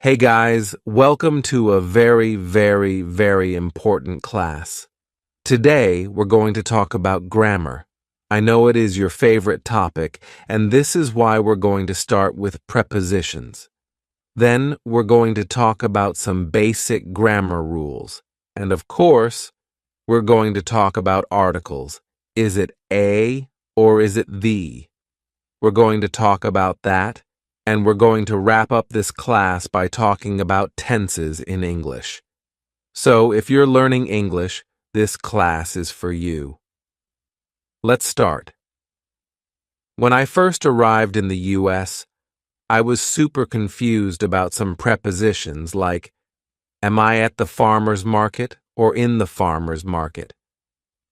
Hey guys, welcome to a very important class. Today, we're going to talk about grammar. I know it is your favorite topic, and this is why we're going to start with prepositions. Then, we're going to talk about some basic grammar rules. And of course, we're going to talk about articles. Is it a or is it the? We're going to talk about that. And we're going to wrap up this class by talking about tenses in English. So, if you're learning English, this class is for you. Let's start. When I first arrived in the U.S., I was super confused about some prepositions like, am I at the farmer's market or in the farmer's market?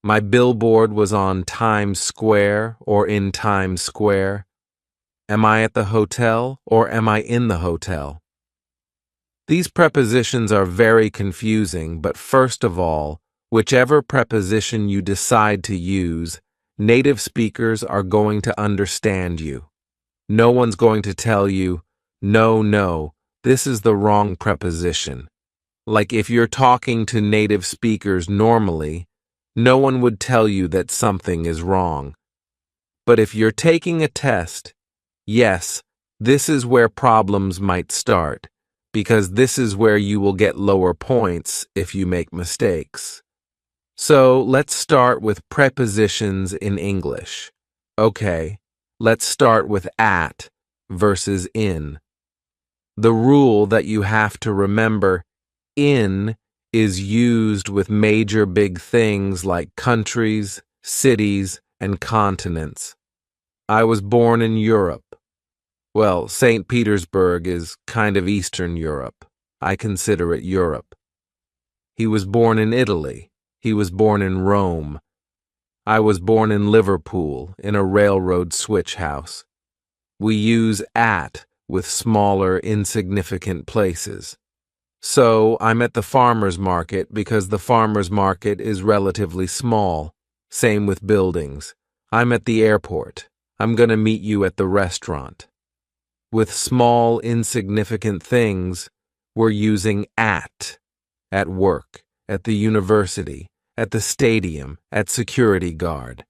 My billboard was on Times Square or in Times Square. Am I at the hotel or am I in the hotel? These prepositions are very confusing, but first of all, whichever preposition you decide to use, native speakers are going to understand you. No one's going to tell you, no, this is the wrong preposition. Like if you're talking to native speakers normally, no one would tell you that something is wrong. But if you're taking a test, yes, this is where problems might start, because this is where you will get lower points if you make mistakes. So let's start with prepositions in English. Okay, let's start with at versus in. The rule that you have to remember, in is used with major big things like countries, cities, and continents. I was born in Europe. Well, St. Petersburg is kind of Eastern Europe. I consider it Europe. He was born in Italy. He was born in Rome. I was born in Liverpool, in a railroad switch house. We use at with smaller, insignificant places. So, I'm at the farmer's market because the farmer's market is relatively small. Same with buildings. I'm at the airport. I'm going to meet you at the restaurant. With small, insignificant things, we're using at work, at the university, at the stadium, at security guard.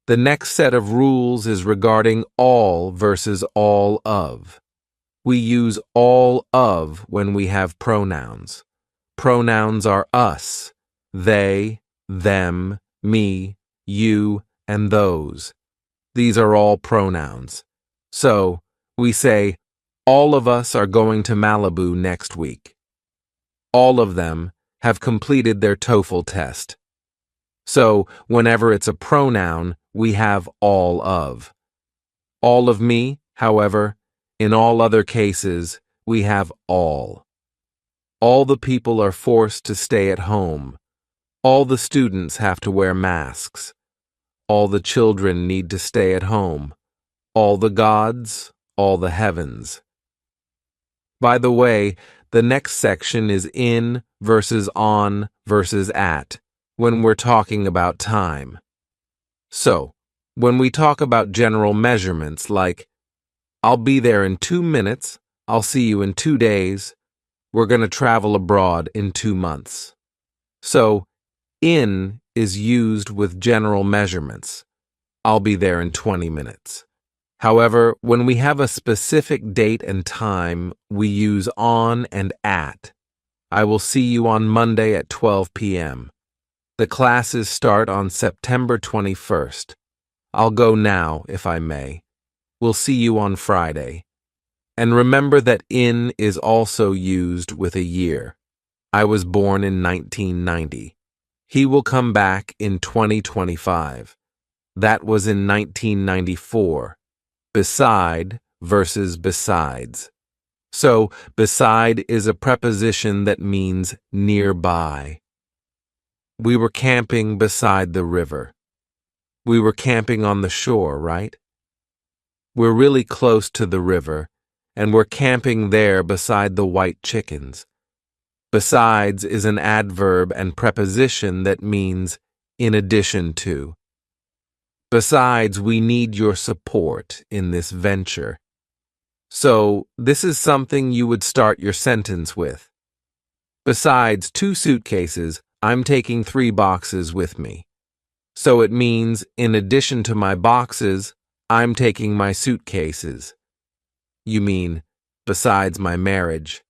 The next set of rules is regarding all versus all of. We use all of when we have pronouns. Pronouns are us, they, them, me, you, and those. These are all pronouns. So, we say, all of us are going to Malibu next week. All of them have completed their TOEFL test. So, whenever it's a pronoun, we have all of. All of me, however, in all other cases, we have all. All the people are forced to stay at home. All the students have to wear masks. All the children need to stay at home. All the gods, all the heavens. By the way, the next section is in versus on versus at when we're talking about time. So, when we talk about general measurements like, I'll be there in 2 minutes, I'll see you in 2 days, we're going to travel abroad in 2 months. So, in is used with general measurements. I'll be there in 20 minutes. However, when we have a specific date and time, we use on and at. I will see you on Monday at 12 p.m. The classes start on September 21st. I'll go now, if I may. We'll see you on Friday. And remember that in is also used with a year. I was born in 1990. He will come back in 2025. That was in 1994. Beside versus besides. So, beside is a preposition that means nearby. We were camping beside the river. We were camping on the shore, right? We're really close to the river, and we're camping there beside the white chickens. Besides is an adverb and preposition that means in addition to. Besides, we need your support in this venture. So, this is something you would start your sentence with. Besides 2 suitcases, I'm taking 3 boxes with me. So it means, in addition to my boxes, I'm taking my suitcases. You mean, besides my marriage.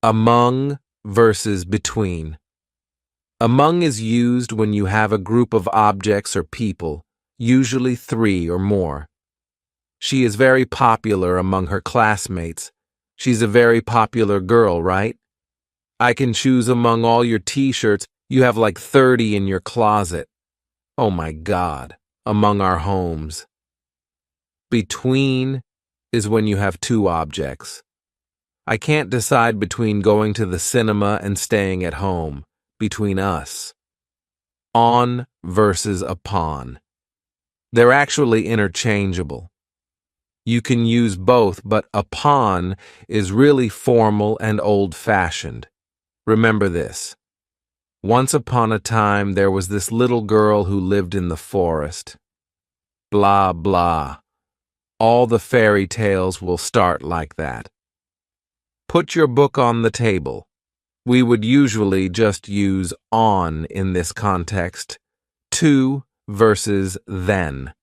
Among versus between. Among is used when you have a group of objects or people, usually 3 or more. She is very popular among her classmates. She's a very popular girl, right? I can choose among all your t-shirts. You have like 30 in your closet. Oh my God, among our homes. Between is when you have 2 objects. I can't decide between going to the cinema and staying at home. Between us. On versus upon. They're actually interchangeable. You can use both, but upon is really formal and old-fashioned. Remember this. Once upon a time, there was this little girl who lived in the forest. Blah, blah. All the fairy tales will start like that. Put your book on the table. We would usually just use on in this context. To versus then.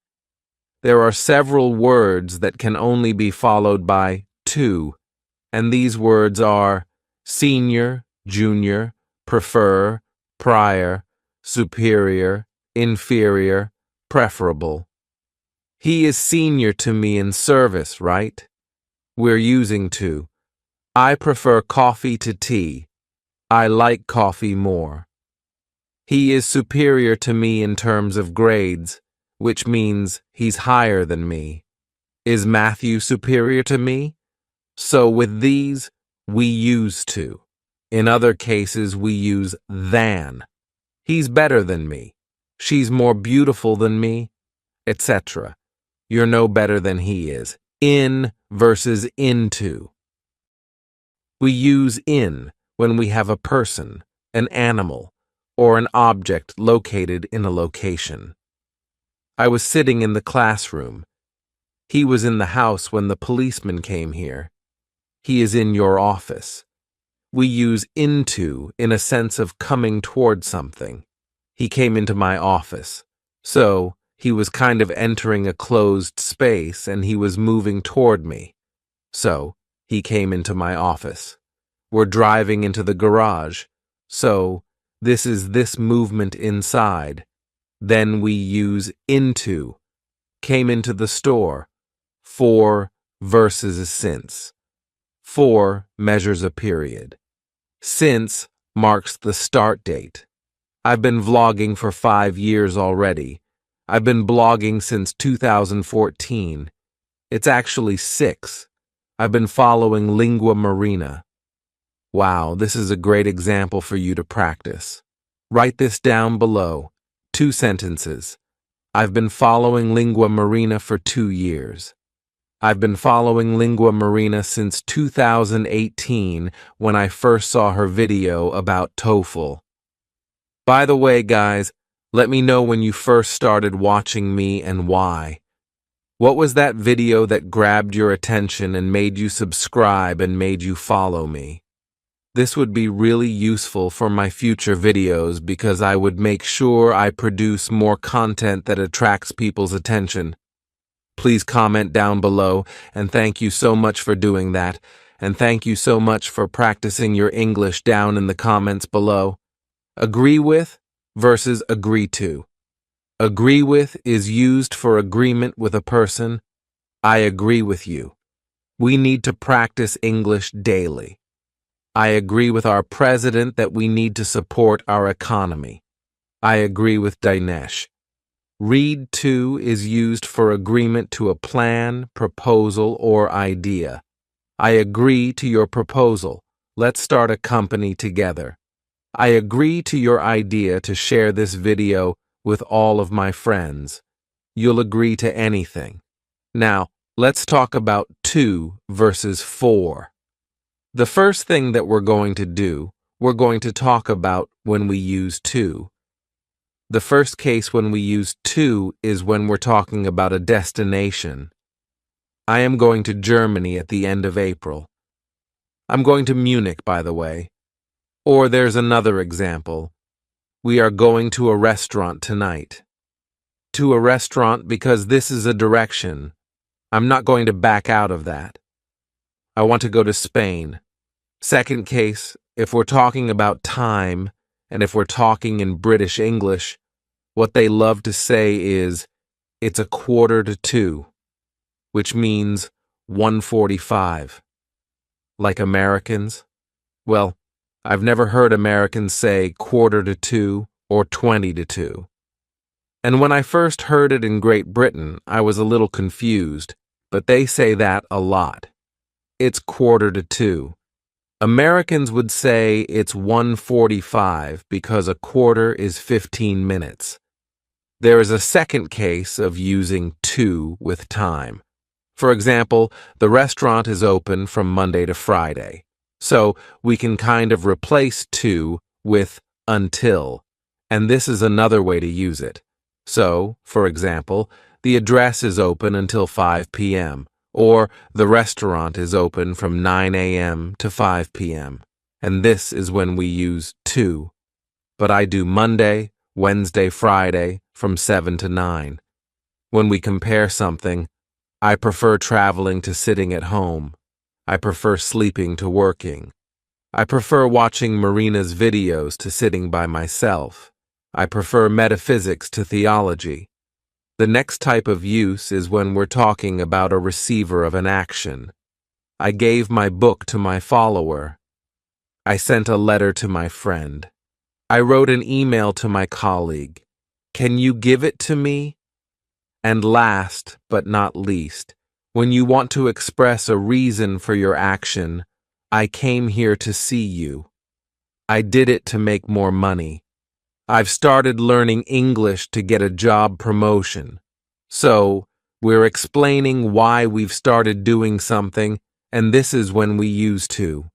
There are several words that can only be followed by to, and these words are senior, junior, prefer, prior, superior, inferior, preferable. He is senior to me in service, right? We're using to. I prefer coffee to tea. I like coffee more. He is superior to me in terms of grades, which means he's higher than me. Is Matthew superior to me? So with these, we use to. In other cases, we use than. He's better than me. She's more beautiful than me, etc. You're no better than he is. In versus into. We use in when we have a person, an animal, or an object located in a location. I was sitting in the classroom. He was in the house when the policeman came here. He is in your office. We use into in a sense of coming toward something. He came into my office. So, he was kind of entering a closed space and he was moving toward me. So, he came into my office. We're driving into the garage. So, this is this movement inside. Then we use into. Came into the store. For versus since. For measures a period. Since marks the start date. I've been vlogging for 5 years already. I've been blogging since 2014. It's actually 6. I've been following Lingua Marina. Wow, this is a great example for you to practice. Write this down below. 2 sentences. I've been following Lingua Marina for 2 years. I've been following Lingua Marina since 2018 when I first saw her video about TOEFL. By the way, guys, let me know when you first started watching me and why. What was that video that grabbed your attention and made you subscribe and made you follow me? This would be really useful for my future videos because I would make sure I produce more content that attracts people's attention. Please comment down below, and thank you so much for doing that, and thank you so much for practicing your English down in the comments below. Agree with versus agree to. Agree with is used for agreement with a person. I agree with you. We need to practice English daily. I agree with our president that we need to support our economy. I agree with Dinesh. Read to is used for agreement to a plan, proposal, or idea. I agree to your proposal. Let's start a company together. I agree to your idea to share this video with all of my friends. You'll agree to anything. Now, let's talk about to versus for. The first thing that we're going to do, we're going to talk about when we use to. The first case when we use to is when we're talking about a destination. I am going to Germany at the end of April. I'm going to Munich, by the way. Or there's another example. We are going to a restaurant tonight. To a restaurant because this is a direction. I'm not going to back out of that. I want to go to Spain. Second case, if we're talking about time, and if we're talking in British English, what they love to say is, it's 1:45, which means 1:45. Like Americans? Well, I've never heard Americans say 1:45 or 1:20. And when I first heard it in Great Britain, I was a little confused, but they say that a lot. It's 1:45. Americans would say it's 1:45 because a quarter is 15 minutes. There is a second case of using to with time. For example, the restaurant is open from Monday to Friday. So we can kind of replace to with until. And this is another way to use it. So, for example, the address is open until 5 p.m. or the restaurant is open from 9 a.m. to 5 p.m. And this is when we use to. But I do Monday, Wednesday, Friday from 7 to 9. When we compare something, I prefer traveling to sitting at home. I prefer sleeping to working. I prefer watching Marina's videos to sitting by myself. I prefer metaphysics to theology. The next type of use is when we're talking about a receiver of an action. I gave my book to my follower. I sent a letter to my friend. I wrote an email to my colleague. Can you give it to me? And last but not least, when you want to express a reason for your action, I came here to see you. I did it to make more money. I've started learning English to get a job promotion. So, we're explaining why we've started doing something, and this is when we use to.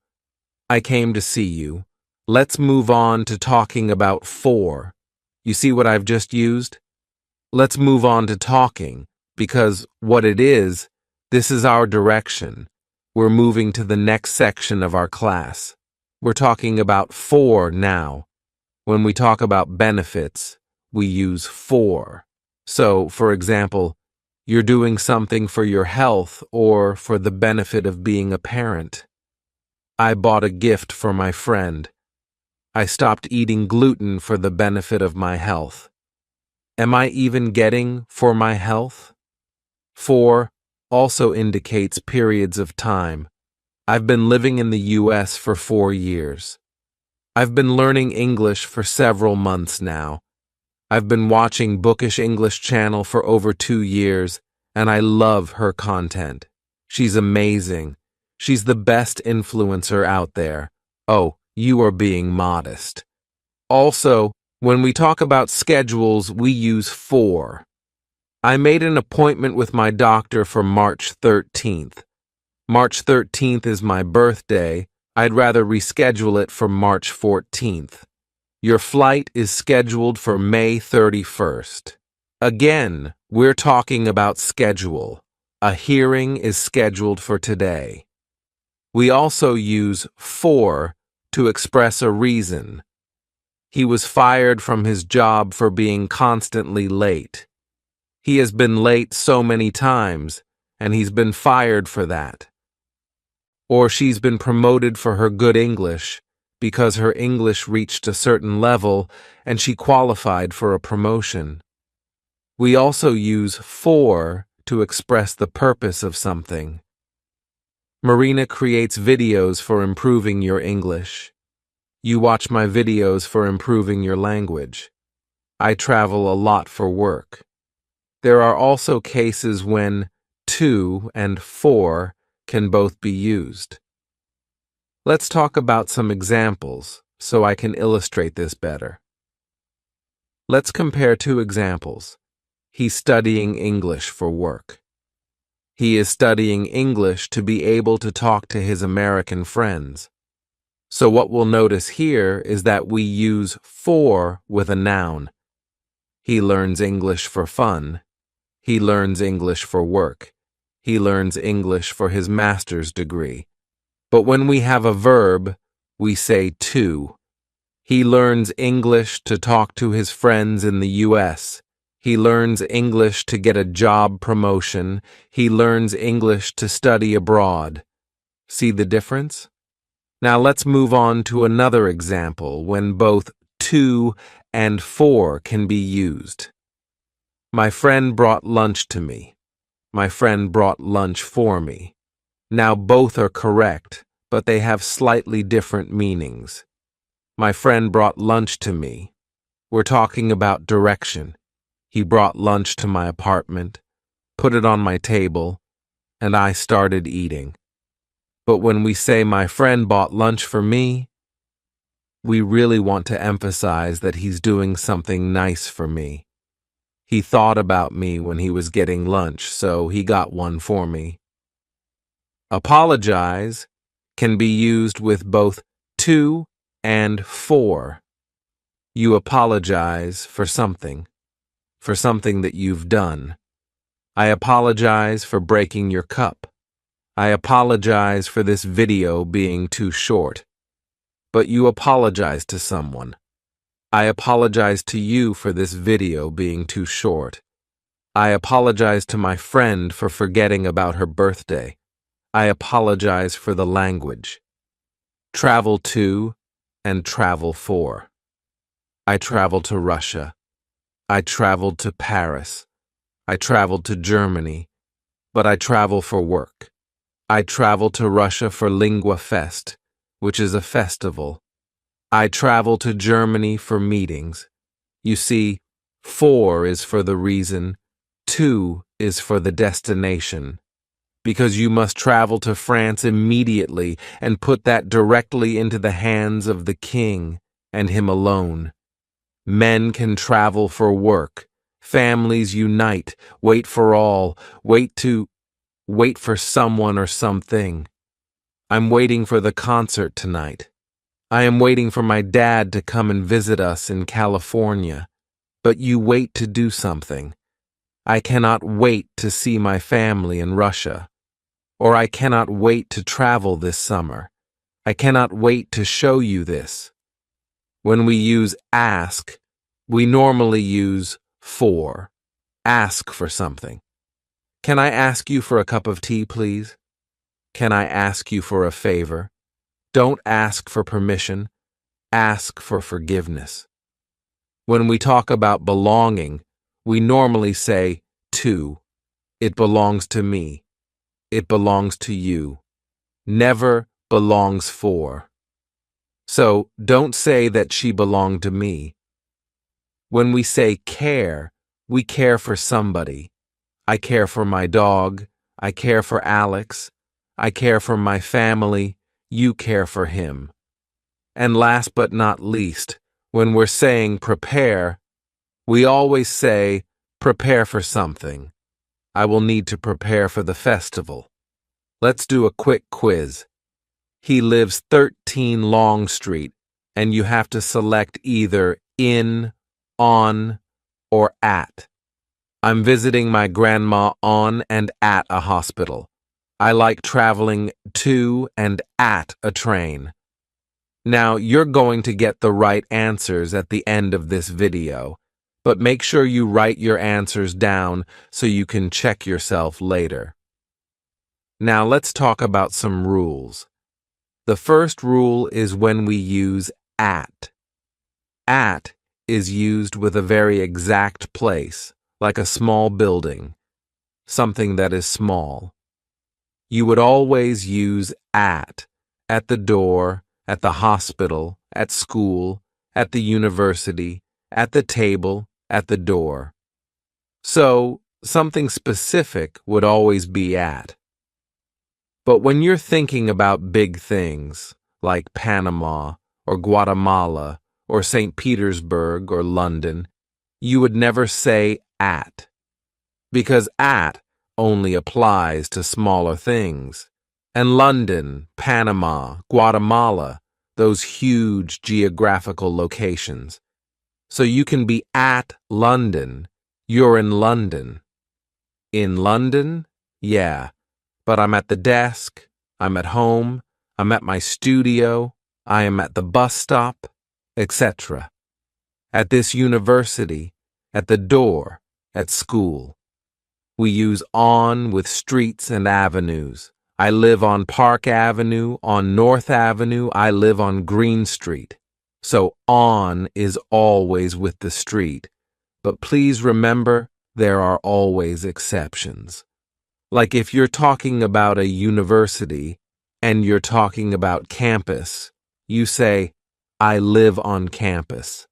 I came to see you. Let's move on to talking about for. You see what I've just used? Let's move on to talking, because what it is, this is our direction. We're moving to the next section of our class. We're talking about for now. When we talk about benefits, we use for. So, for example, you're doing something for your health or for the benefit of being a parent. I bought a gift for my friend. I stopped eating gluten for the benefit of my health. Am I even getting for my health? For also indicates periods of time. I've been living in the U.S. for 4 years. I've been learning English for several months now. I've been watching Bookish English Channel for over 2 years, and I love her content. She's amazing. She's the best influencer out there. Oh, you are being modest. Also, when we talk about schedules, we use for. I made an appointment with my doctor for March 13th. March 13th is my birthday. I'd rather reschedule it for March 14th. Your flight is scheduled for May 31st. Again, we're talking about schedule. A hearing is scheduled for today. We also use for to express a reason. He was fired from his job for being constantly late. He has been late so many times, and he's been fired for that. Or she's been promoted for her good English because her English reached a certain level and she qualified for a promotion. We also use for to express the purpose of something. Marina creates videos for improving your English. You watch my videos for improving your language. I travel a lot for work. There are also cases when to and for can both be used. Let's talk about some examples so I can illustrate this better. Let's compare 2 examples. He's studying English for work. He is studying English to be able to talk to his American friends. So what we'll notice here is that we use for with a noun. He learns English for fun. He learns English for work. He learns English for his master's degree. But when we have a verb, we say to. He learns English to talk to his friends in the U.S. He learns English to get a job promotion. He learns English to study abroad. See the difference? Now let's move on to another example when both to and for can be used. My friend brought lunch to me. My friend brought lunch for me. Now both are correct, but they have slightly different meanings. My friend brought lunch to me. We're talking about direction. He brought lunch to my apartment, put it on my table, and I started eating. But when we say my friend bought lunch for me, we really want to emphasize that he's doing something nice for me. He thought about me when he was getting lunch, so he got one for me. Apologize can be used with both to and for. You apologize for something that you've done. I apologize for breaking your cup. I apologize for this video being too short. But you apologize to someone. I apologize to you for this video being too short. I apologize to my friend for forgetting about her birthday. I apologize for the language. Travel to and travel for. I traveled to Russia. I traveled to Paris. I traveled to Germany, but I travel for work. I traveled to Russia for Lingua Fest, which is a festival. I travel to Germany for meetings. You see, for is for the reason, to is for the destination. Because you must travel to France immediately and put that directly into the hands of the king and him alone. Men can travel for work. Families unite, wait for all, wait for someone or something. I'm waiting for the concert tonight. I am waiting for my dad to come and visit us in California. But you wait to do something. I cannot wait to see my family in Russia. Or I cannot wait to travel this summer. I cannot wait to show you this. When we use ask, we normally use for. Ask for something. Can I ask you for a cup of tea, please? Can I ask you for a favor? Don't ask for permission. Ask for forgiveness. When we talk about belonging, we normally say to. It belongs to me. It belongs to you. Never belongs for. So don't say that she belonged to me. When we say care, we care for somebody. I care for my dog. I care for Alex. I care for my family. You care for him. And last but not least, when we're saying prepare, we always say prepare for something. I will need to prepare for the festival. Let's do a quick quiz. He lives 13 Long Street, and you have to select either in, on, or at. I'm visiting my grandma on and at a hospital. I like traveling to and at a train. Now, you're going to get the right answers at the end of this video, but make sure you write your answers down so you can check yourself later. Now, let's talk about some rules. The first rule is when we use at. At is used with a very exact place, like a small building, something that is small. You would always use at the door, at the hospital, at school, at the university, at the table, at the door. So, something specific would always be at. But when you're thinking about big things, like Panama, or Guatemala, or St. Petersburg, or London, you would never say at, because at only applies to smaller things. And London, Panama, Guatemala, those huge geographical locations. So you can be at London, you're in London. In London, Yeah, but I'm at the desk, I'm at home, I'm at my studio, I am at the bus stop, etc. At this university, at the door, at school. We use on with streets and avenues. I live on Park Avenue, on North Avenue, I live on Green Street. So on is always with the street. But please remember, there are always exceptions. Like if you're talking about a university and you're talking about campus, you say, I live on campus.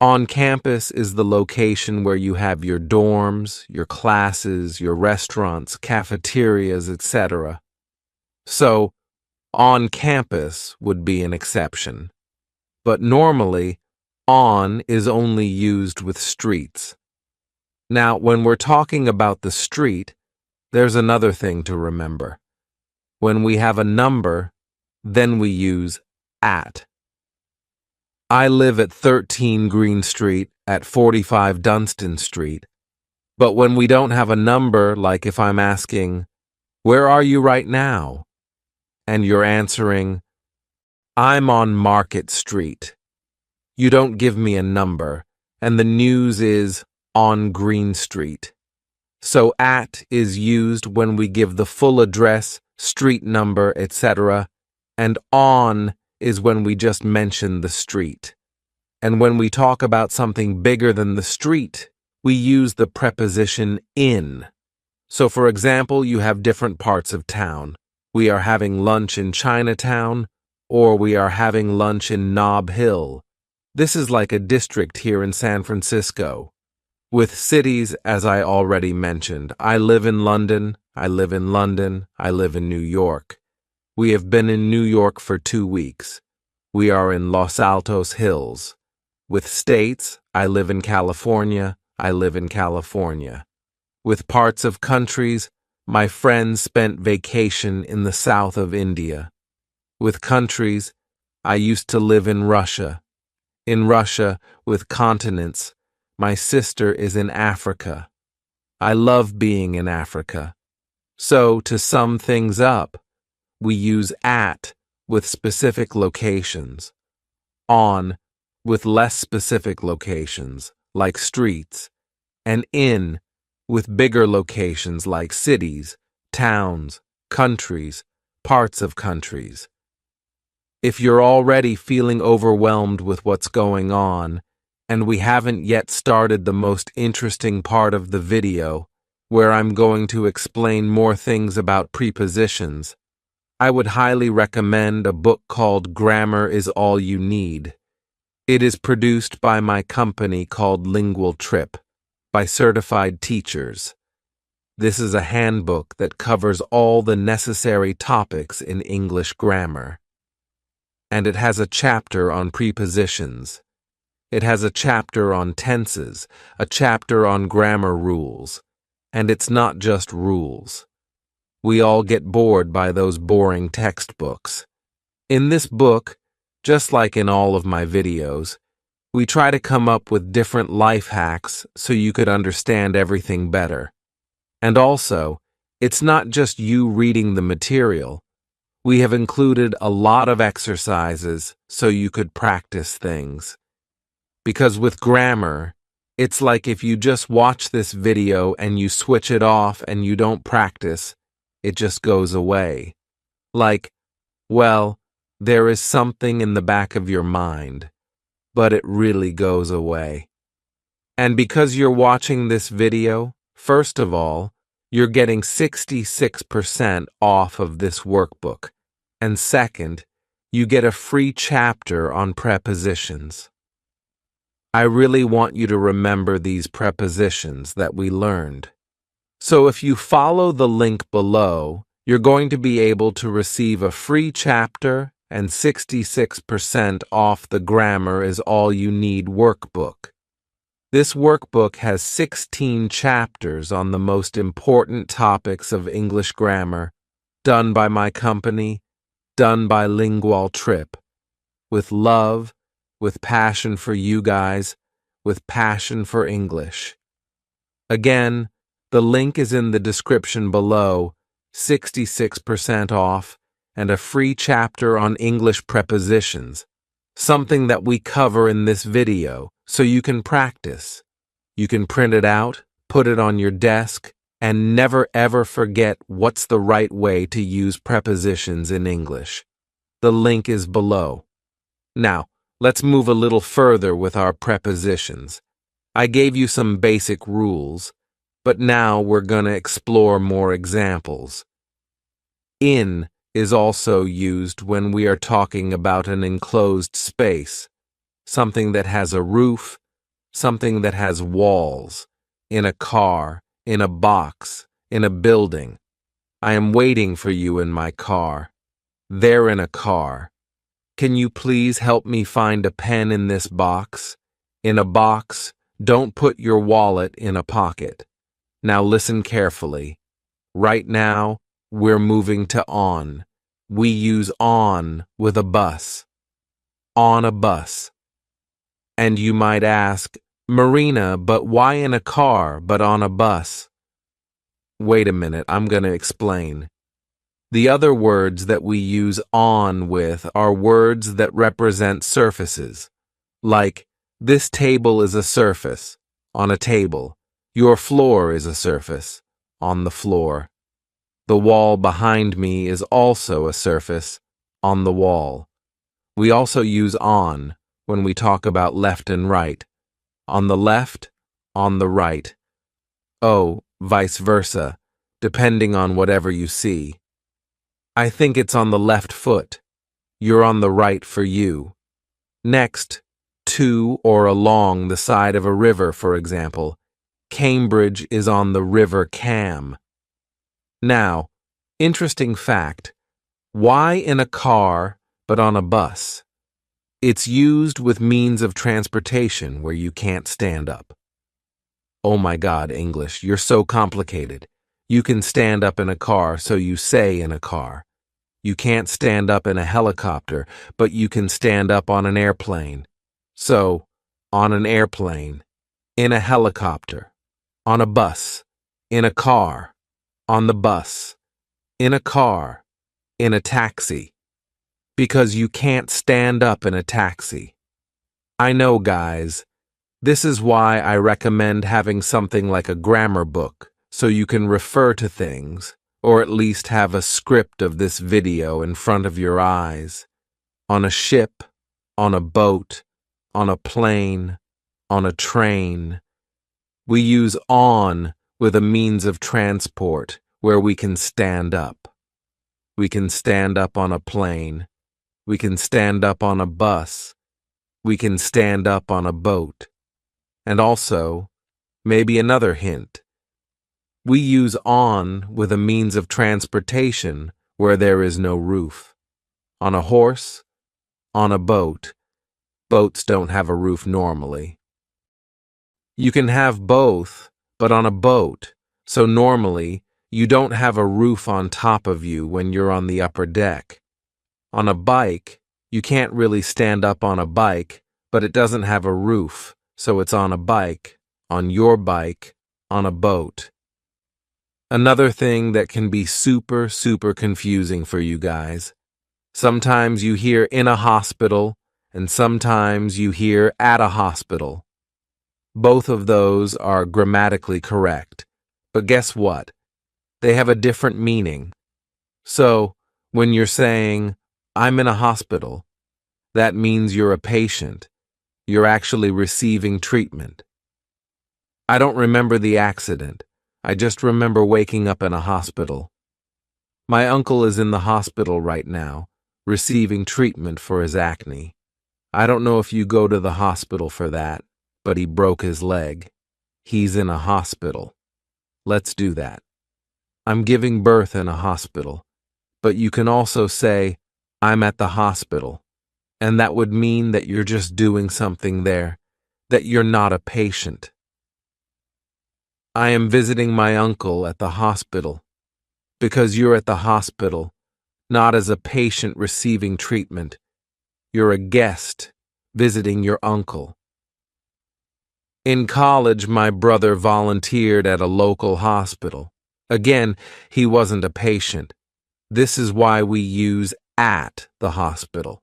On campus is the location where you have your dorms, your classes, your restaurants, cafeterias, etc. So, on campus would be an exception. But normally, on is only used with streets. Now, when we're talking about the street, there's another thing to remember. When we have a number, then we use at. I live at 13 Green Street at 45 Dunstan Street. But when we don't have a number, like if I'm asking, where are you right now? And you're answering, I'm on Market Street. You don't give me a number, and the news is on Green Street. So at is used when we give the full address, street number, etc., and on is when we just mention the street. And when we talk about something bigger than the street, we use the preposition in. So for example, you have different parts of town. We are having lunch in Chinatown, or we are having lunch in Nob Hill. This is like a district here in San Francisco. With cities, as I already mentioned, I live in London, I live in London, I live in New York. We have been in New York for 2 weeks. We are in Los Altos Hills. With states, I live in California, I live in California. With parts of countries, my friends spent vacation in the south of India. With countries, I used to live in Russia. In Russia, with continents, my sister is in Africa. I love being in Africa. So, to sum things up, we use at with specific locations, on with less specific locations, like streets, and in with bigger locations like cities, towns, countries, parts of countries. If you're already feeling overwhelmed with what's going on, and we haven't yet started the most interesting part of the video, where I'm going to explain more things about prepositions, I would highly recommend a book called Grammar is All You Need. It is produced by my company called Lingual Trip, by certified teachers. This is a handbook that covers all the necessary topics in English grammar. And it has a chapter on prepositions. It has a chapter on tenses, a chapter on grammar rules. And it's not just rules. We all get bored by those boring textbooks. In this book, just like in all of my videos, we try to come up with different life hacks so you could understand everything better. And also, it's not just you reading the material. We have included a lot of exercises so you could practice things. Because with grammar, it's like if you just watch this video and you switch it off and you don't practice, it just goes away. Like, well, there is something in the back of your mind, but it really goes away. And because you're watching this video, first of all, you're getting 66% off of this workbook. And second, you get a free chapter on prepositions. I really want you to remember these prepositions that we learned. So if you follow the link below, you're going to be able to receive a free chapter and 66% off the Grammar is All You Need workbook. This workbook has 16 chapters on the most important topics of English grammar, done by my company, done by Lingual Trip, with love, with passion for you guys, with passion for English. Again, The link is in the description below, 66% off, and a free chapter on English prepositions, something that we cover in this video, so you can practice. You can print it out, put it on your desk, and never ever forget what's the right way to use prepositions in English. The link is below. Now, let's move a little further with our prepositions. I gave you some basic rules, but now we're going to explore more examples. In is also used when we are talking about an enclosed space, something that has a roof, something that has walls, in a car, in a box, in a building. I am waiting for you in my car. They're in a car. Can you please help me find a pen in this box? In a box, don't put your wallet in a pocket. Now listen carefully. Right now, we're moving to on. We use on with a bus. On a bus. And you might ask, Marina, but why in a car but on a bus? Wait a minute, I'm going to explain. The other words that we use on with are words that represent surfaces. Like, this table is a surface, on a table. Your floor is a surface, on the floor. The wall behind me is also a surface, on the wall. We also use on when we talk about left and right. On the left, on the right. Oh, vice versa, depending on whatever you see. I think it's on the left foot. You're on the right for you. Next, to or along the side of a river, for example. Cambridge is on the River Cam. Now, interesting fact, why in a car but on a bus? It's used with means of transportation where you can't stand up. Oh my God, English, you're so complicated. You can stand up in a car, so you say in a car. You can't stand up in a helicopter, but you can stand up on an airplane. So, on an airplane, in a helicopter, on a bus, in a car, on the bus, in a car, in a taxi. Because you can't stand up in a taxi. I know, guys. This is why I recommend having something like a grammar book, so you can refer to things, or at least have a script of this video in front of your eyes. On a ship, on a boat, on a plane, on a train. We use on with a means of transport where we can stand up. We can stand up on a plane. We can stand up on a bus. We can stand up on a boat. And also, maybe another hint. We use on with a means of transportation where there is no roof. On a horse, on a boat. Boats don't have a roof normally. You can have both, but on a boat, so normally you don't have a roof on top of you when you're on the upper deck. On a bike, you can't really stand up on a bike, but it doesn't have a roof, so it's on a bike, on your bike, on a boat. Another thing that can be super confusing for you guys. Sometimes you hear in a hospital, and sometimes you hear at a hospital. Both of those are grammatically correct, but guess what? They have a different meaning. So, when you're saying, I'm in a hospital, that means you're a patient. You're actually receiving treatment. I don't remember the accident. I just remember waking up in a hospital. My uncle is in the hospital right now, receiving treatment for his acne. I don't know if you go to the hospital for that, but he broke his leg. He's in a hospital. Let's do that. I'm giving birth in a hospital, but you can also say, I'm at the hospital, and that would mean that you're just doing something there, that you're not a patient. I am visiting my uncle at the hospital, because you're at the hospital, not as a patient receiving treatment. You're a guest visiting your uncle. In college, my brother volunteered at a local hospital. Again, he wasn't a patient. This is why we use at the hospital.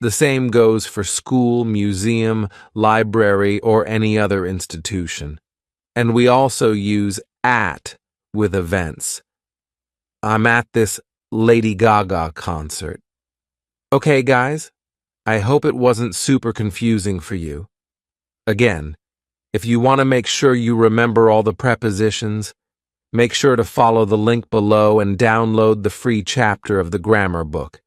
The same goes for school, museum, library, or any other institution. And we also use at with events. I'm at this Lady Gaga concert. Okay, guys, I hope it wasn't super confusing for you. Again, if you want to make sure you remember all the prepositions, make sure to follow the link below and download the free chapter of the grammar book.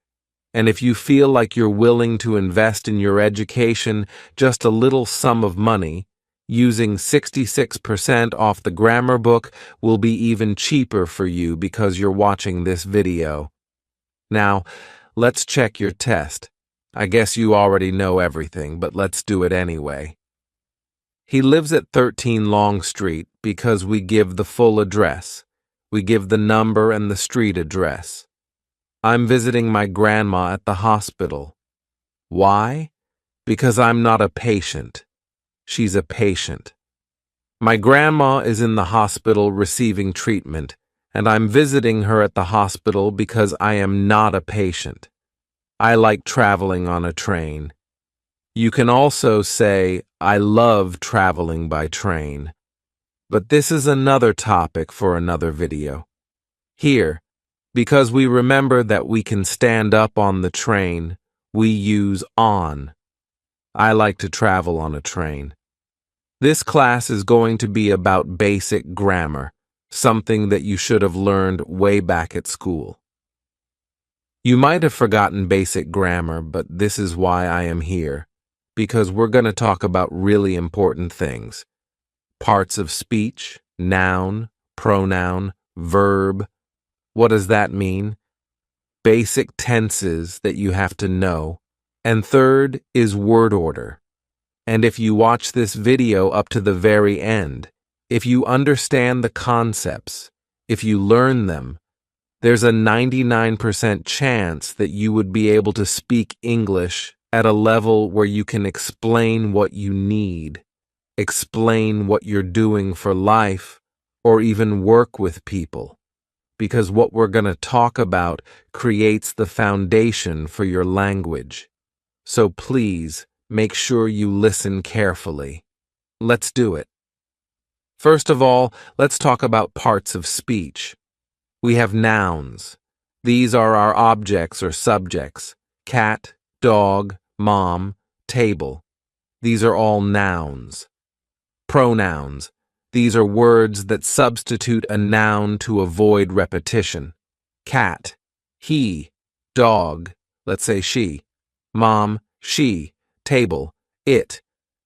And if you feel like you're willing to invest in your education just a little sum of money, using 66% off the grammar book will be even cheaper for you because you're watching this video. Now, let's check your test. I guess you already know everything, but let's do it anyway. He lives at 13 Long Street because we give the full address. We give the number and the street address. I'm visiting my grandma at the hospital. Why? Because I'm not a patient. She's a patient. My grandma is in the hospital receiving treatment, and I'm visiting her at the hospital because I am not a patient. I like traveling on a train. You can also say, I love traveling by train. But this is another topic for another video. Here, because we remember that we can stand up on the train, we use on. I like to travel on a train. This class is going to be about basic grammar, something that you should have learned way back at school. You might have forgotten basic grammar, but this is why I am here, because we're going to talk about really important things. Parts of speech, noun, pronoun, verb. What does that mean? Basic tenses that you have to know. And third is word order. And if you watch this video up to the very end, if you understand the concepts, if you learn them, there's a 99% chance that you would be able to speak English at a level where you can explain what you need, explain what you're doing for life, or even work with people. Because what we're going to talk about creates the foundation for your language. So please, make sure you listen carefully. Let's do it. First of all, let's talk about parts of speech. We have nouns. These are our objects or subjects. Cat, dog, mom, table. These are all nouns. Pronouns. These are words that substitute a noun to avoid repetition. Cat, he, dog, let's say she, mom, she, table, it.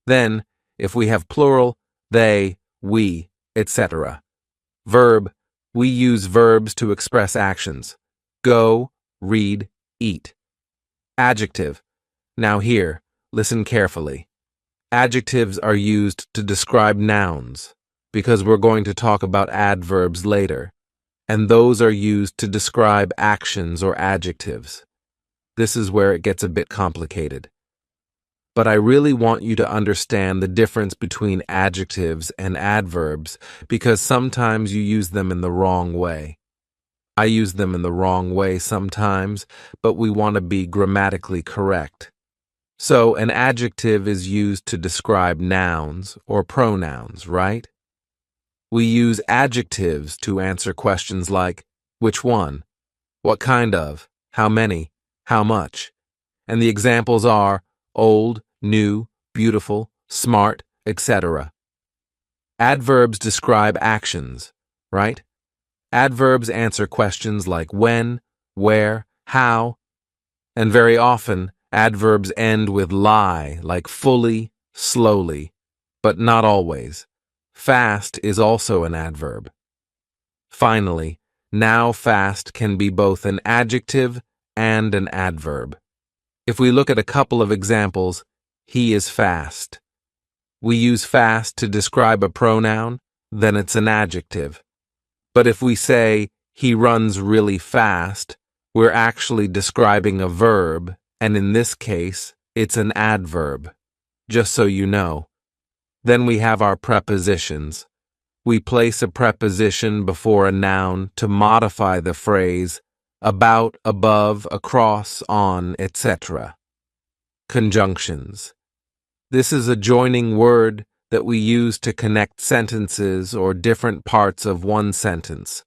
Then, if we have plural, they, we, etc. Verb, we use verbs to express actions. Go, read, eat. Adjective. Now here, listen carefully. Adjectives are used to describe nouns, because we're going to talk about adverbs later, and those are used to describe actions or adjectives. This is where it gets a bit complicated. But I really want you to understand the difference between adjectives and adverbs because sometimes you use them in the wrong way. I use them in the wrong way sometimes, but we want to be grammatically correct. So an adjective is used to describe nouns or pronouns, right? We use adjectives to answer questions like, which one? What kind of? How many? How much? And the examples are old, new, beautiful, smart, etc. Adverbs describe actions, right? Adverbs answer questions like when, where, how, and very often adverbs end with lie, like fully, slowly, but not always. Fast is also an adverb. Finally, now fast can be both an adjective and an adverb. If we look at a couple of examples, he is fast. We use fast to describe a pronoun, then it's an adjective. But if we say, he runs really fast, we're actually describing a verb, and in this case, it's an adverb. Just so you know. Then we have our prepositions. We place a preposition before a noun to modify the phrase about, above, across, on, etc. Conjunctions. This is a joining word that we use to connect sentences or different parts of one sentence.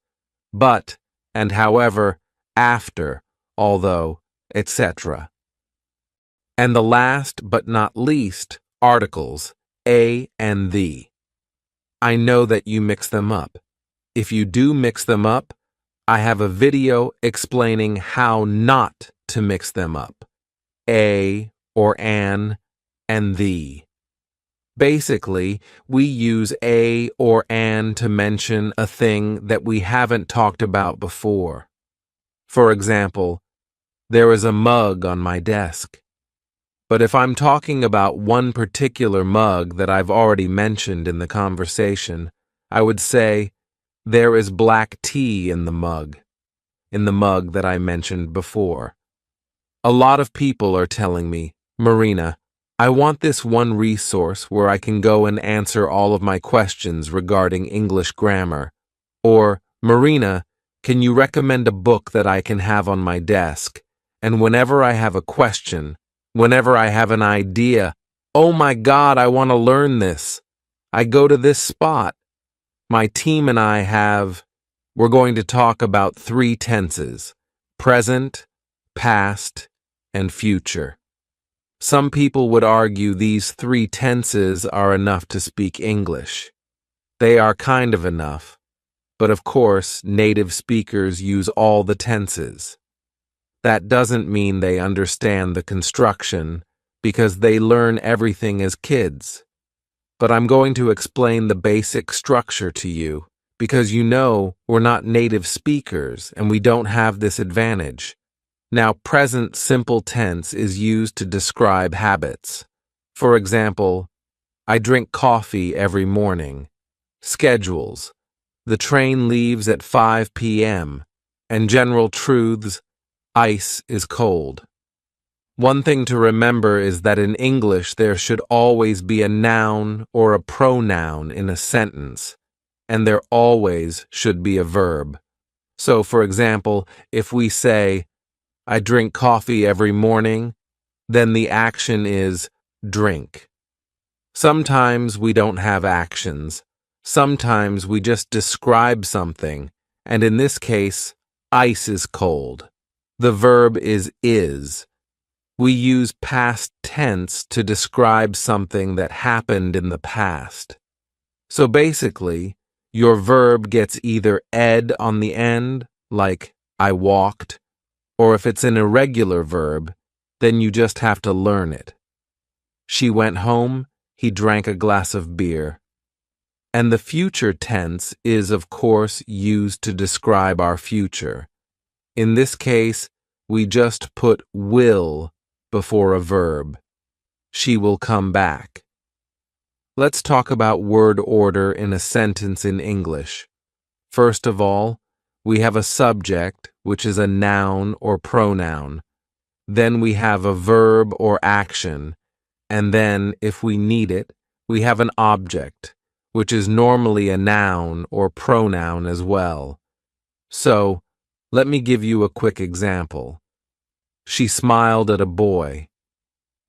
But, and however, after, although, etc. And the last but not least, articles, a and the. I know that you mix them up. If you do mix them up, I have a video explaining how not to mix them up. A or an and the. Basically, we use a or an to mention a thing that we haven't talked about before. For example, there is a mug on my desk. But if I'm talking about one particular mug that I've already mentioned in the conversation, I would say, there is black tea in the mug that I mentioned before. A lot of people are telling me, Marina, I want this one resource where I can go and answer all of my questions regarding English grammar. Or, Marina, can you recommend a book that I can have on my desk? And whenever I have a question, whenever I have an idea, oh my God, I want to learn this, I go to this spot. My team and we're going to talk about 3 tenses: present, past, and future. Some people would argue these 3 tenses are enough to speak English. They are kind of enough, but of course, native speakers use all the tenses. That doesn't mean they understand the construction, because they learn everything as kids. But I'm going to explain the basic structure to you, because you know we're not native speakers and we don't have this advantage. Now, present simple tense is used to describe habits. For example, I drink coffee every morning. Schedules. The train leaves at 5 p.m. And general truths, ice is cold. One thing to remember is that in English there should always be a noun or a pronoun in a sentence, and there always should be a verb. So, for example, if we say, I drink coffee every morning, then the action is drink. Sometimes we don't have actions. Sometimes we just describe something, and in this case, ice is cold. The verb is. We use past tense to describe something that happened in the past. So basically, your verb gets either ed on the end, like I walked, or if it's an irregular verb, then you just have to learn it. She went home, he drank a glass of beer. And the future tense is, of course, used to describe our future. In this case, we just put will before a verb. She will come back. Let's talk about word order in a sentence in English. First of all, we have a subject, which is a noun or pronoun. Then we have a verb or action. And then, if we need it, we have an object, which is normally a noun or pronoun as well. So, let me give you a quick example. She smiled at a boy.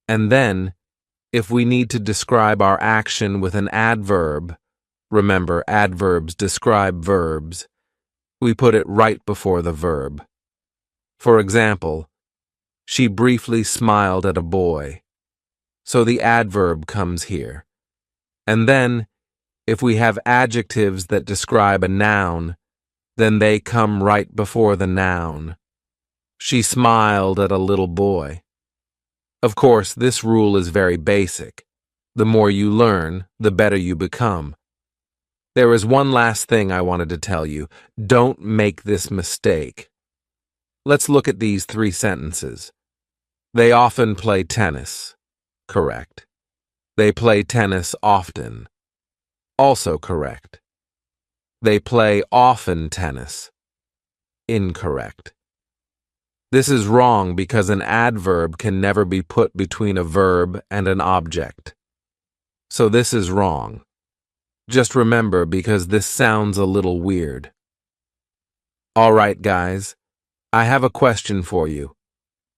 And then, if we need to describe our action with an adverb, remember adverbs describe verbs, we put it right before the verb. For example, she briefly smiled at a boy. So the adverb comes here. And then, if we have adjectives that describe a noun, then they come right before the noun. She smiled at a little boy. Of course, this rule is very basic. The more you learn, the better you become. There is one last thing I wanted to tell you. Don't make this mistake. Let's look at these 3 sentences. They often play tennis. Correct. They play tennis often. Also correct. They play often tennis. Incorrect. This is wrong because an adverb can never be put between a verb and an object. So this is wrong. Just remember, because this sounds a little weird. All right, guys, I have a question for you.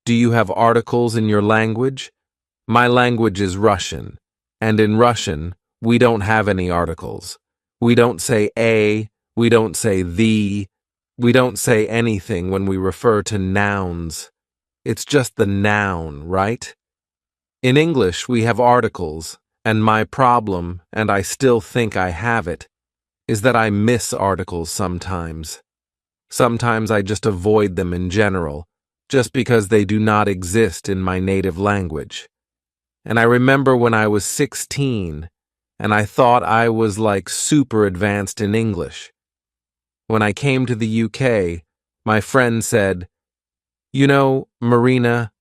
Do you have articles in your language? My language is Russian, and in Russian, we don't have any articles. We don't say a, we don't say the, we don't say anything when we refer to nouns. It's just the noun, right? In English, we have articles, and my problem, and I still think I have it, is that I miss articles sometimes. Sometimes I just avoid them in general, just because they do not exist in my native language. And I remember when I was 16, and I thought I was like super advanced in English. When I came to the UK, my friend said, "You know, Marina,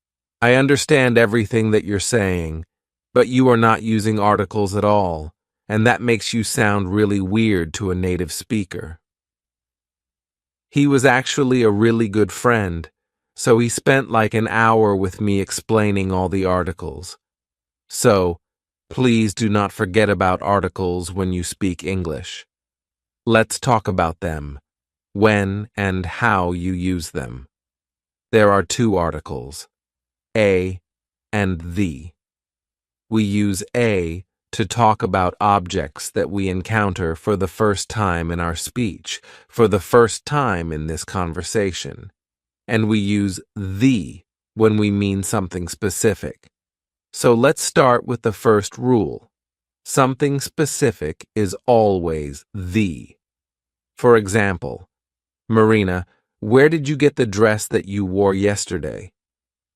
I understand everything that you're saying, but you are not using articles at all, and that makes you sound really weird to a native speaker." He was actually a really good friend, so he spent like an hour with me explaining all the articles. So, please do not forget about articles when you speak English. Let's talk about them, when and how you use them. There are two articles, a and the. We use a to talk about objects that we encounter for the first time in our speech, for the first time in this conversation. And we use the when we mean something specific. So let's start with the first rule. Something specific is always the. For example, Marina, where did you get the dress that you wore yesterday?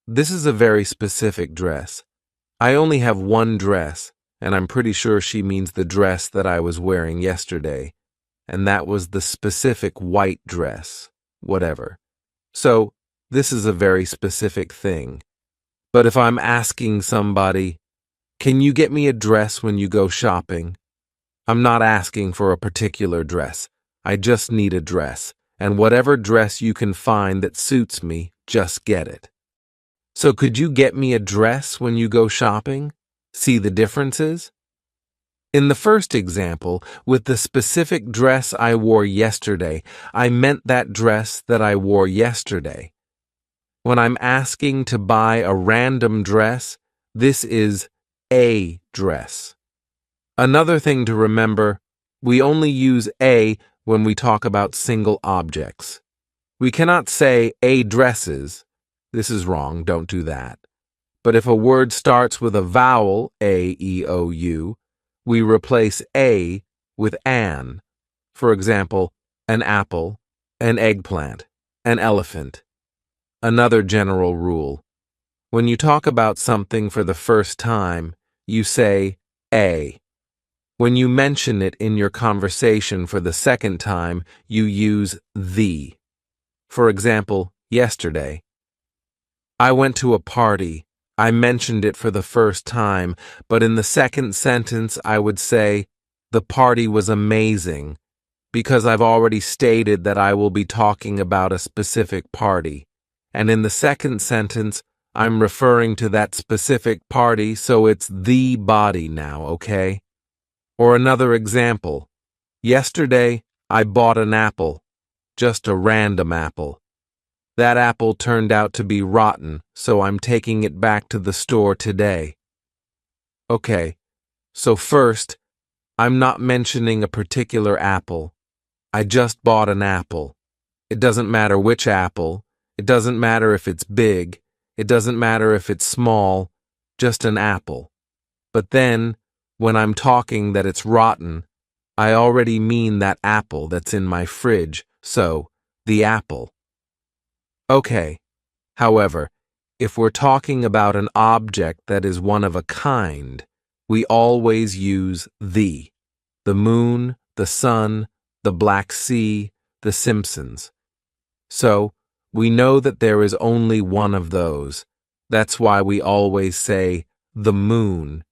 This is a very specific dress. I only have one dress, and I'm pretty sure she means the dress that I was wearing yesterday, and that was the specific white dress, whatever. So, this is a very specific thing. But if I'm asking somebody, "Can you get me a dress when you go shopping?" I'm not asking for a particular dress. I just need a dress, and whatever dress you can find that suits me, just get it. So could you get me a dress when you go shopping? See the differences? In the first example, with the specific dress I wore yesterday, I meant that dress that I wore yesterday. When I'm asking to buy a random dress, this is a dress. Another thing to remember, we only use a when we talk about single objects. We cannot say a dresses. This is wrong, don't do that. But if a word starts with a vowel, a, e, o, u, we replace a with an. For example, an apple, an eggplant, an elephant. Another general rule. When you talk about something for the first time, you say a. When you mention it in your conversation for the second time, you use the. For example, yesterday. I went to a party. I mentioned it for the first time, but in the second sentence I would say, the party was amazing, because I've already stated that I will be talking about a specific party. And in the second sentence, I'm referring to that specific party, so it's the body now, okay? Or another example. Yesterday, I bought an apple, just a random apple. That apple turned out to be rotten, so I'm taking it back to the store today. Okay, so first, I'm not mentioning a particular apple. I just bought an apple. It doesn't matter which apple. It doesn't matter if it's big. It doesn't matter if it's small. Just an apple. But then, when I'm talking that it's rotten, I already mean that apple that's in my fridge, so the apple. Okay, however, if we're talking about an object that is one of a kind, we always use the moon, the sun, the Black Sea, the Simpsons. So, we know that there is only one of those. That's why we always say the moon.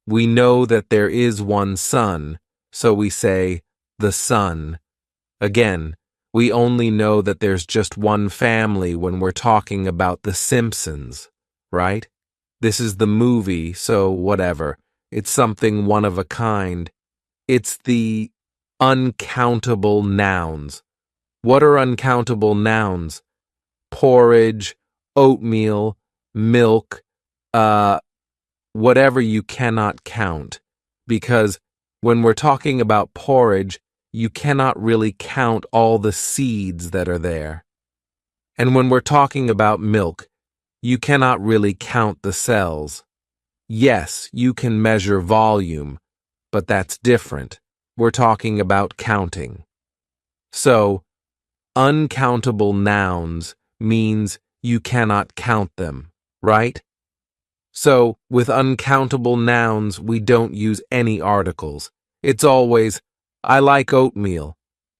We know that there is one sun, so we say the sun. Again, we only know that there's just one family when we're talking about The Simpsons, right? This is the movie, so whatever. It's something one of a kind. It's the uncountable nouns. What are uncountable nouns? Porridge, oatmeal, milk, whatever you cannot count. Because when we're talking about porridge, you cannot really count all the seeds that are there. And when we're talking about milk, you cannot really count the cells. Yes, you can measure volume, but that's different. We're talking about counting. So, uncountable nouns means you cannot count them, right? So, with uncountable nouns, we don't use any articles. It's always, I like oatmeal.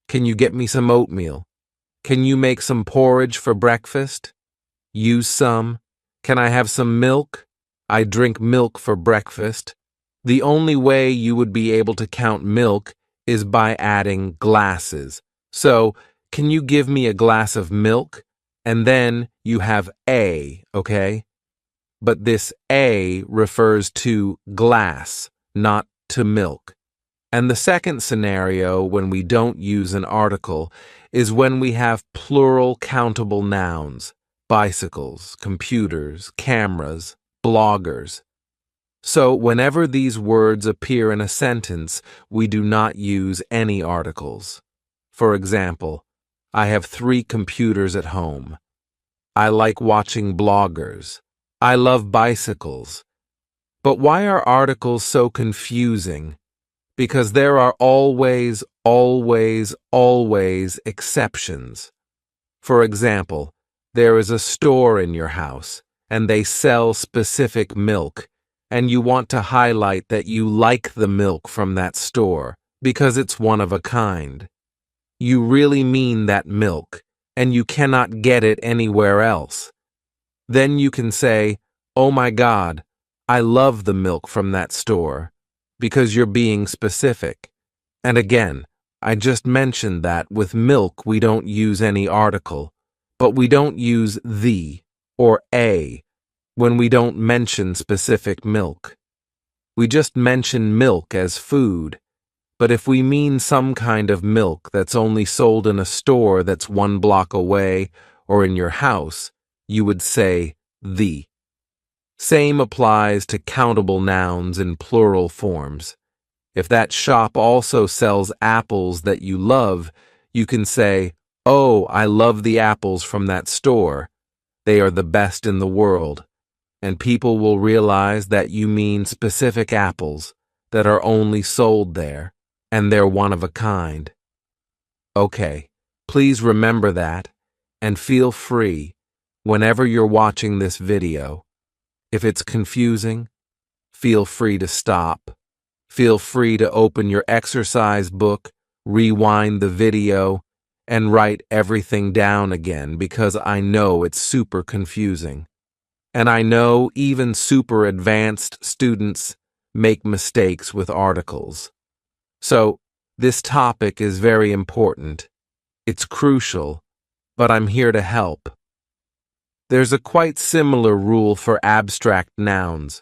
Can you get me some oatmeal? Can you make some porridge for breakfast? Use some. Can I have some milk? I drink milk for breakfast. The only way you would be able to count milk is by adding glasses. So, can you give me a glass of milk? And then you have a, okay? But this a refers to glass, not to milk. And the second scenario when we don't use an article is when we have plural countable nouns, bicycles, computers, cameras, bloggers. So whenever these words appear in a sentence, we do not use any articles. For example, I have 3 computers at home. I like watching bloggers. I love bicycles. But why are articles so confusing? Because there are always exceptions. For example, there is a store in your house, and they sell specific milk, and you want to highlight that you like the milk from that store because it's one of a kind. You really mean that milk, and you cannot get it anywhere else. Then you can say, "Oh my God, I love the milk from that store," because you're being specific. And again, I just mentioned that with milk we don't use any article, but we don't use the or a when we don't mention specific milk. We just mention milk as food, but if we mean some kind of milk that's only sold in a store that's 1 block away or in your house, you would say the. Same applies to countable nouns in plural forms. If that shop also sells apples that you love, you can say, "Oh, I love the apples from that store. They are the best in the world." And people will realize that you mean specific apples that are only sold there, and they're one of a kind. Okay, please remember that, and feel free, whenever you're watching this video. If it's confusing, feel free to stop. Feel free to open your exercise book, rewind the video, and write everything down again because I know it's super confusing. And I know even super advanced students make mistakes with articles. So, this topic is very important. It's crucial, but I'm here to help. There's a quite similar rule for abstract nouns.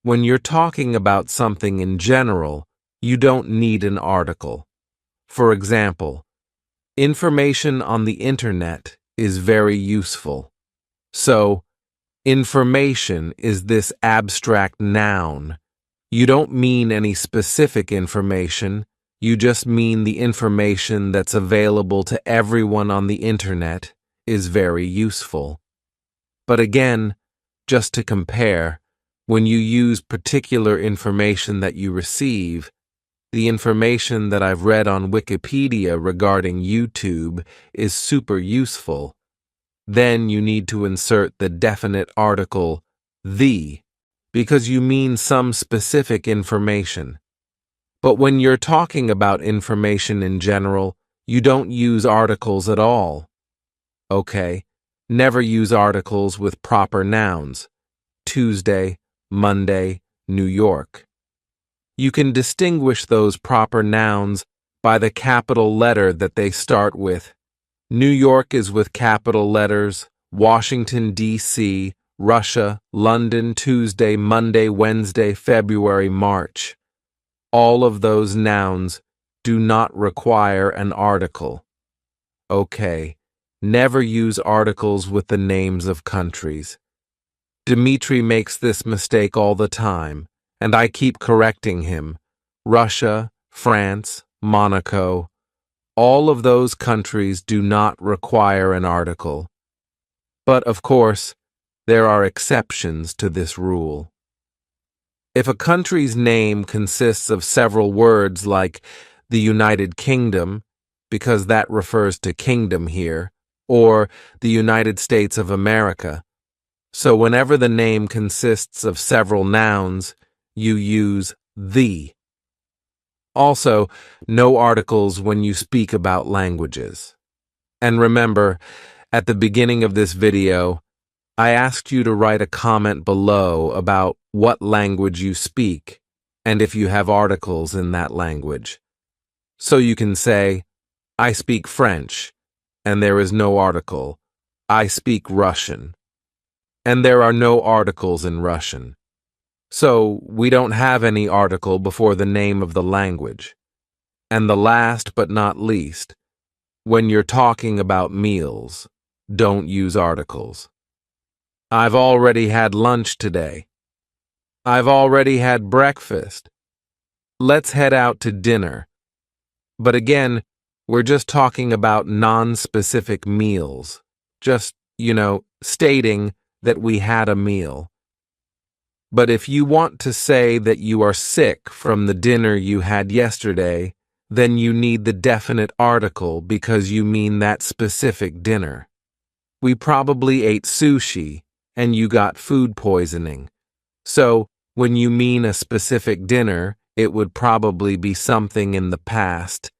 When you're talking about something in general, you don't need an article. For example, information on the internet is very useful. So, information is this abstract noun. You don't mean any specific information, you just mean the information that's available to everyone on the internet is very useful. But again, just to compare, when you use particular information that you receive, the information that I've read on Wikipedia regarding YouTube is super useful. Then you need to insert the definite article, the, because you mean some specific information. But when you're talking about information in general, you don't use articles at all. Okay, never use articles with proper nouns. Tuesday, Monday, New York. You can distinguish those proper nouns by the capital letter that they start with. New York is with capital letters, Washington, D.C., Russia, London, Tuesday, Monday, Wednesday, February, March. All of those nouns do not require an article. Okay, never use articles with the names of countries. Dmitri makes this mistake all the time, and I keep correcting him. Russia, France, Monaco, all of those countries do not require an article. But, of course, there are exceptions to this rule. If a country's name consists of several words like the United Kingdom, because that refers to kingdom here, or the United States of America, so whenever the name consists of several nouns, you use the. Also, no articles when you speak about languages. And remember, at the beginning of this video, I asked you to write a comment below about what language you speak and if you have articles in that language. So you can say, I speak French, and there is no article. I speak Russian, and there are no articles in Russian. So we don't have any article before the name of the language. And the last but not least, when you're talking about meals, don't use articles. I've already had lunch today. I've already had breakfast. Let's head out to dinner. But again, we're just talking about non-specific meals. Just, stating that we had a meal. But if you want to say that you are sick from the dinner you had yesterday, then you need the definite article because you mean that specific dinner. We probably ate sushi, and you got food poisoning. So, when you mean a specific dinner, it would probably be something in the past.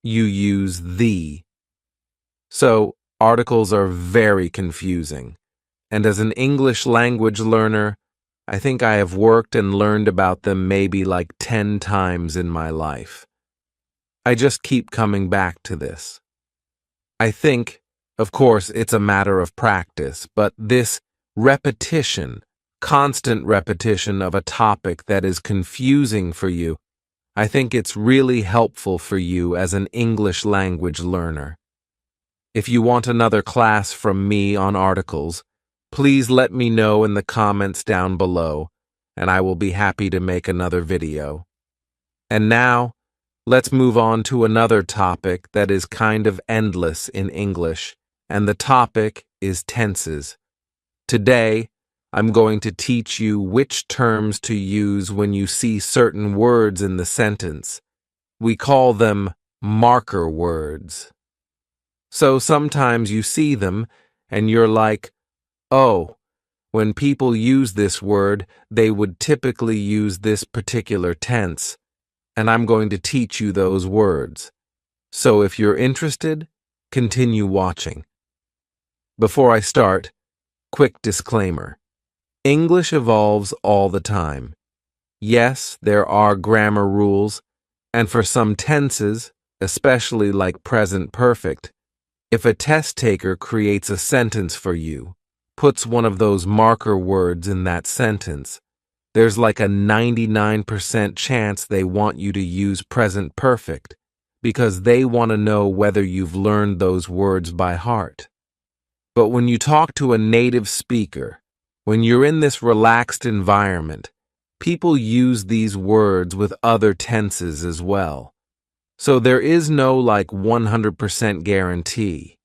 You use the. So, articles are very confusing. And as an English language learner, I think I have worked and learned about them maybe like 10 times in my life. I just keep coming back to this. I think, of course, it's a matter of practice, but this repetition, constant repetition of a topic that is confusing for you, I think it's really helpful for you as an English language learner. If you want another class from me on articles, please let me know in the comments down below, and I will be happy to make another video. And now, let's move on to another topic that is kind of endless in English, and the topic is tenses. Today, I'm going to teach you which terms to use when you see certain words in the sentence. We call them marker words. So sometimes you see them, and you're like, oh, when people use this word, they would typically use this particular tense, and I'm going to teach you those words. So if you're interested, continue watching. Before I start, quick disclaimer. English evolves all the time. Yes, there are grammar rules, and for some tenses, especially like present perfect, if a test taker creates a sentence for you, puts one of those marker words in that sentence, there's like a 99% chance they want you to use present perfect because they want to know whether you've learned those words by heart. But when you talk to a native speaker, when you're in this relaxed environment, people use these words with other tenses as well. So there is no like 100% guarantee.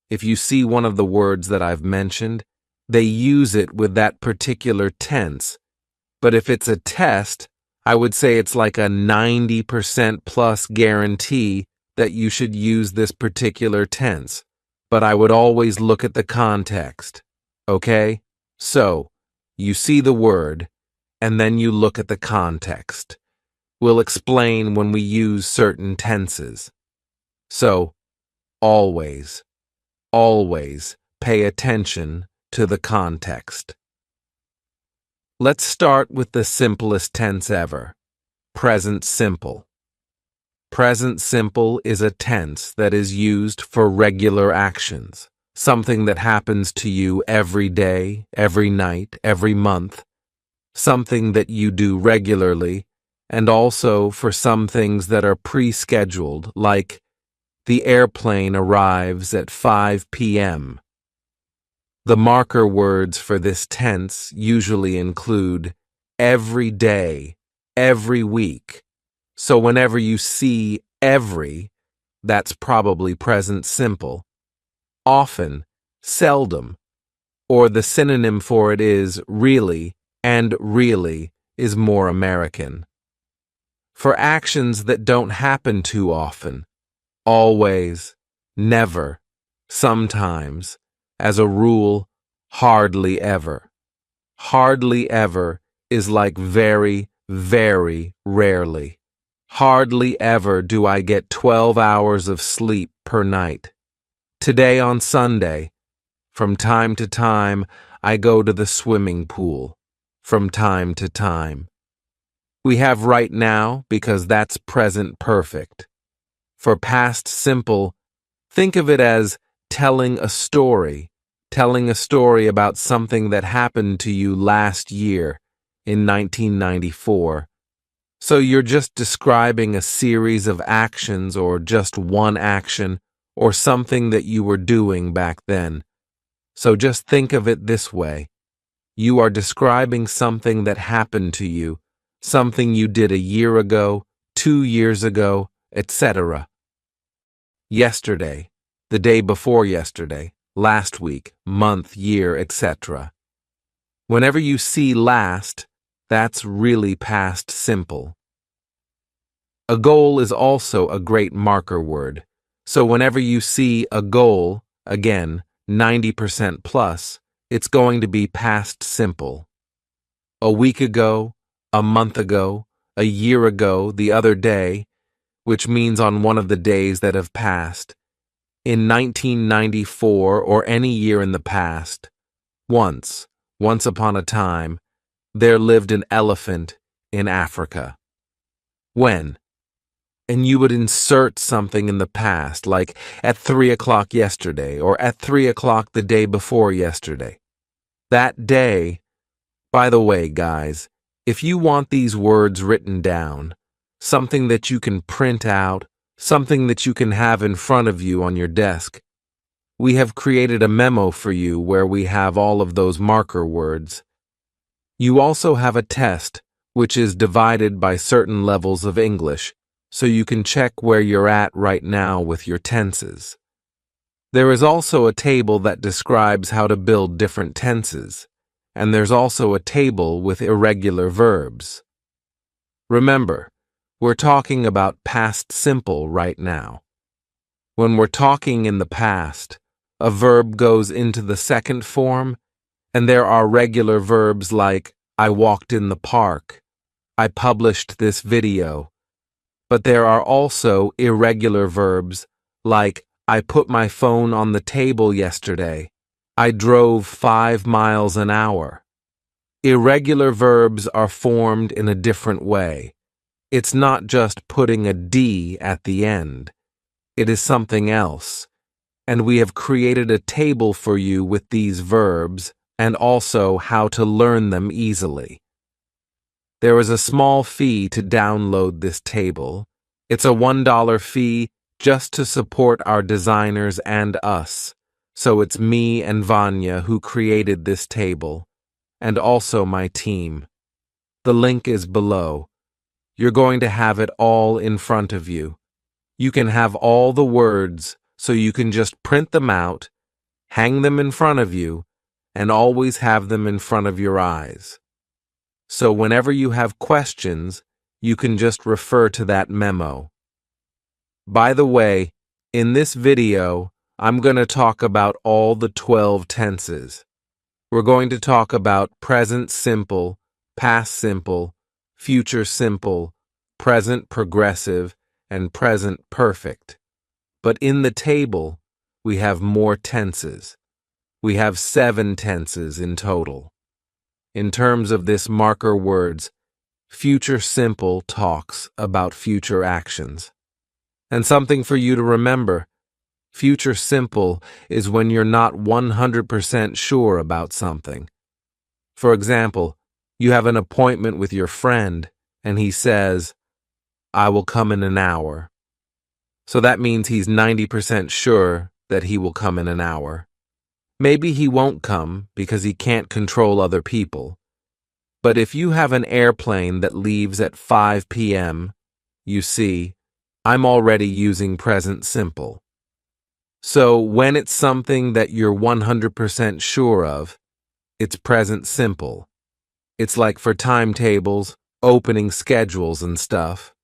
If you see one of the words that I've mentioned, they use it with that particular tense. But if it's a test, I would say it's like a 90% plus guarantee that you should use this particular tense. But I would always look at the context. Okay? So, you see the word, and then you look at the context. We'll explain when we use certain tenses. So, always pay attention to the context. Let's start with the simplest tense ever, present simple. Present simple is a tense that is used for regular actions, something that happens to you every day, every night, every month, something that you do regularly, and also for some things that are pre-scheduled, like the airplane arrives at 5 p.m. The marker words for this tense usually include every day, every week. So whenever you see every, that's probably present simple. Often, seldom, or the synonym for it is really, and really is more American. For actions that don't happen too often, always, never, sometimes, as a rule, hardly ever. Hardly ever is like very, very rarely. Hardly ever do I get 12 hours of sleep per night. Today on Sunday, from time to time, I go to the swimming pool. From time to time. We have right now because that's present perfect. For past simple, think of it as telling a story about something that happened to you last year in 1994. So you're just describing a series of actions or just one action or something that you were doing back then. So just think of it this way. You are describing something that happened to you, something you did a year ago, 2 years ago, etc. Yesterday, the day before yesterday, last week, month, year, etc. Whenever you see last, that's really past simple. A goal is also a great marker word, so whenever you see a goal, again, 90% plus, it's going to be past simple. A week ago, a month ago, a year ago, the other day, which means on one of the days that have passed. In 1994 or any year in the past, once upon a time, there lived an elephant in Africa. When? And you would insert something in the past, like at 3 o'clock yesterday or at 3 o'clock the day before yesterday. That day, by the way, guys, if you want these words written down, something that you can print out, something that you can have in front of you on your desk, we have created a memo for you where we have all of those marker words. You also have a test, which is divided by certain levels of English, so you can check where you're at right now with your tenses. There is also a table that describes how to build different tenses, and there's also a table with irregular verbs. Remember, we're talking about past simple right now. When we're talking in the past, a verb goes into the second form, and there are regular verbs like I walked in the park, I published this video. But there are also irregular verbs like I put my phone on the table yesterday. I drove 5 miles an hour. Irregular verbs are formed in a different way. It's not just putting a D at the end. It is something else. And we have created a table for you with these verbs and also how to learn them easily. There is a small fee to download this table. It's a $1 fee just to support our designers and us. So it's me and Vanya who created this table, and also my team. The link is below. You're going to have it all in front of you. You can have all the words, so you can just print them out, hang them in front of you, and always have them in front of your eyes. So whenever you have questions, you can just refer to that memo. By the way, in this video, I'm going to talk about all the 12 tenses. We're going to talk about present simple, past simple, future simple, present progressive, and present perfect. But in the table, we have more tenses. We have 7 tenses in total. In terms of this marker words, future simple talks about future actions. And something for you to remember, Future simple is when you're not 100% sure about something. For example, you have an appointment with your friend, and he says, "I will come in an hour." So that means he's 90% sure that he will come in an hour. Maybe he won't come because he can't control other people. But if you have an airplane that leaves at 5 p.m., you see, I'm already using present simple. So when it's something that you're 100% sure of, it's present simple. It's like for timetables, opening schedules and stuff.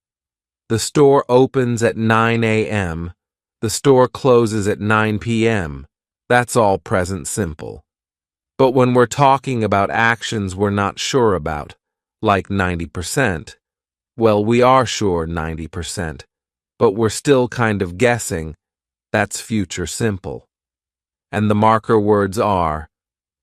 The store opens at 9 a.m. The store closes at 9 p.m. That's all present simple. But when we're talking about actions we're not sure about, like 90%, well, we are sure 90%, but we're still kind of guessing. That's future simple. And the marker words are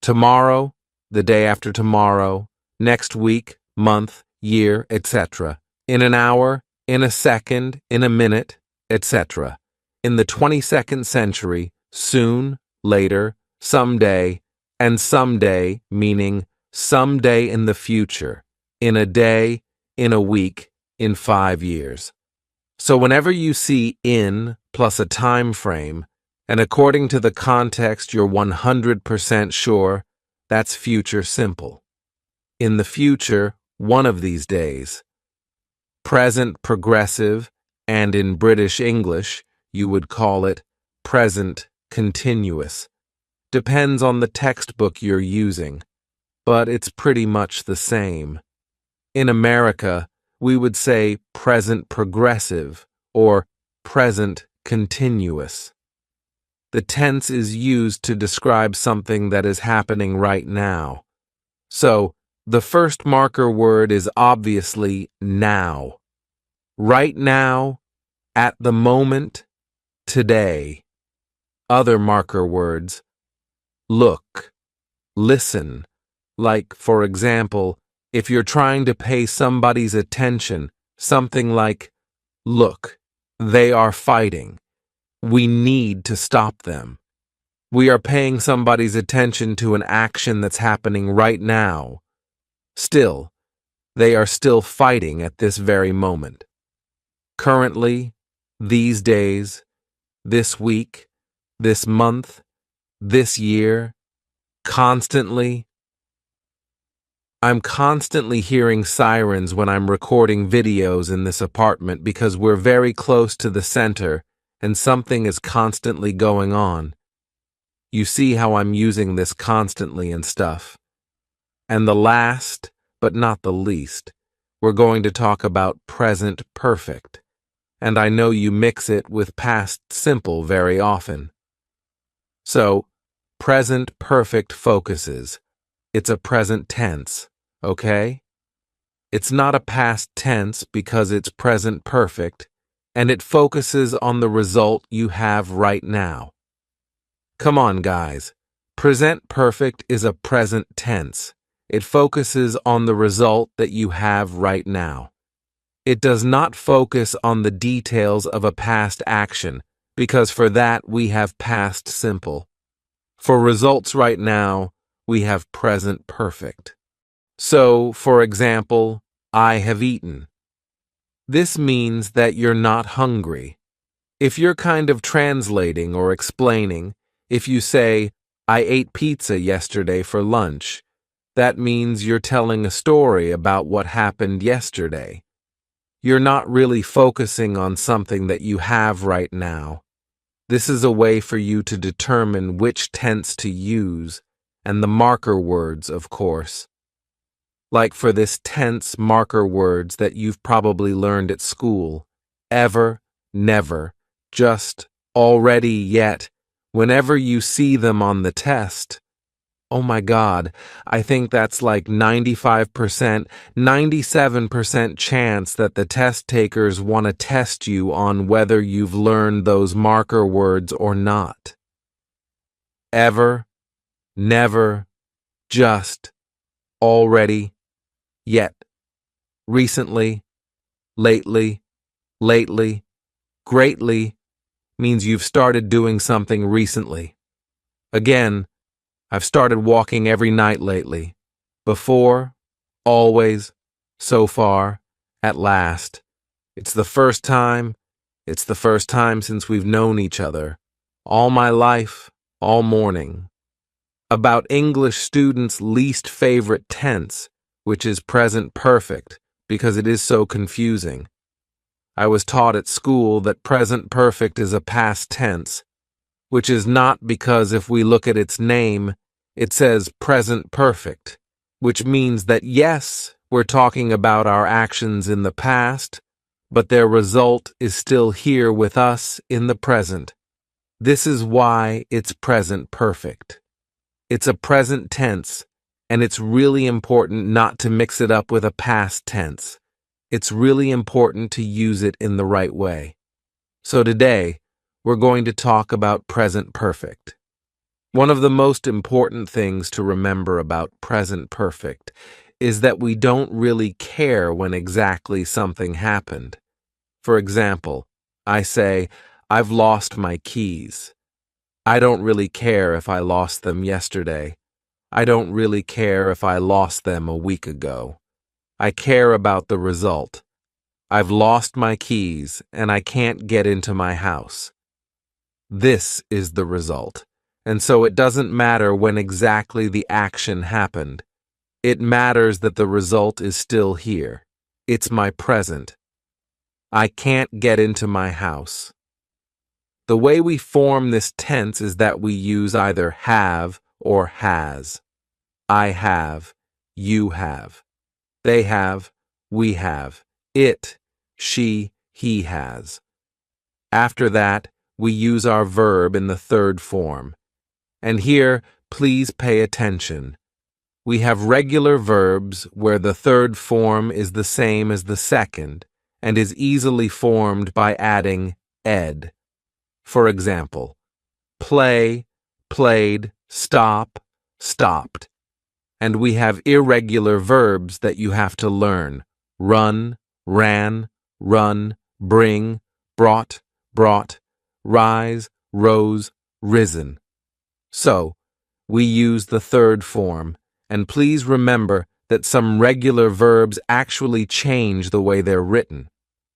tomorrow, the day after tomorrow, next week, month, year, etc. In an hour, in a second, in a minute, etc. In the 22nd century, soon, later, someday, and someday meaning someday in the future, in a day, in a week, in 5 years. So whenever you see in plus a time frame, and according to the context you're 100% sure, that's future simple. In the future, one of these days. Present progressive, and in British English, you would call it present continuous. Depends on the textbook you're using, but it's pretty much the same. In America, we would say present progressive or present continuous. The tense is used to describe something that is happening right now. So, the first marker word is obviously now. Right now, at the moment, today. Other marker words: look, listen. Like, for example, if you're trying to pay somebody's attention, something like, look, they are fighting. We need to stop them. We are paying somebody's attention to an action that's happening right now. Still, they are still fighting at this very moment. Currently, these days, this week, this month, this year, constantly. I'm constantly hearing sirens when I'm recording videos in this apartment because we're very close to the center and something is constantly going on. You see how I'm using this constantly and stuff. And the last, but not the least, we're going to talk about present perfect. And I know you mix it with past simple very often. So, present perfect focuses. It's a present tense, okay? It's not a past tense because it's present perfect, and it focuses on the result you have right now. Come on, guys. Present perfect is a present tense. It focuses on the result that you have right now. It does not focus on the details of a past action, because for that we have past simple. For results right now, we have present perfect. So, for example, I have eaten. This means that you're not hungry. If you're kind of translating or explaining, if you say, I ate pizza yesterday for lunch, that means you're telling a story about what happened yesterday. You're not really focusing on something that you have right now. This is a way for you to determine which tense to use, and the marker words, of course. Like for this tense marker words that you've probably learned at school. Ever, never, just, already, yet. Whenever you see them on the test. Oh my God, I think that's like 95%, 97% chance that the test takers want to test you on whether you've learned those marker words or not. Ever, never, just, already, yet, recently, lately, greatly, means you've started doing something recently. Again, I've started walking every night lately. Before, always, so far, at last. It's the first time since we've known each other. All my life, all morning. About English students' least favorite tense, which is present perfect, because it is so confusing. I was taught at school that present perfect is a past tense, which is not because if we look at its name, it says present perfect, which means that yes, we're talking about our actions in the past, but their result is still here with us in the present. This is why it's present perfect. It's a present tense, and it's really important not to mix it up with a past tense. It's really important to use it in the right way. So today, we're going to talk about present perfect. One of the most important things to remember about present perfect is that we don't really care when exactly something happened. For example, I say, I've lost my keys. I don't really care if I lost them yesterday. I don't really care if I lost them a week ago. I care about the result. I've lost my keys and I can't get into my house. This is the result. And so it doesn't matter when exactly the action happened. It matters that the result is still here. It's my present. I can't get into my house. The way we form this tense is that we use either have or has. I have, you have. They have, we have. It, she, he has. After that, we use our verb in the third form. And here, please pay attention. We have regular verbs where the third form is the same as the second and is easily formed by adding ed. For example, play, played, stop, stopped. And we have irregular verbs that you have to learn. Run, ran, run, bring, brought, brought, rise, rose, risen. So, we use the third form, and please remember that some regular verbs actually change the way they're written.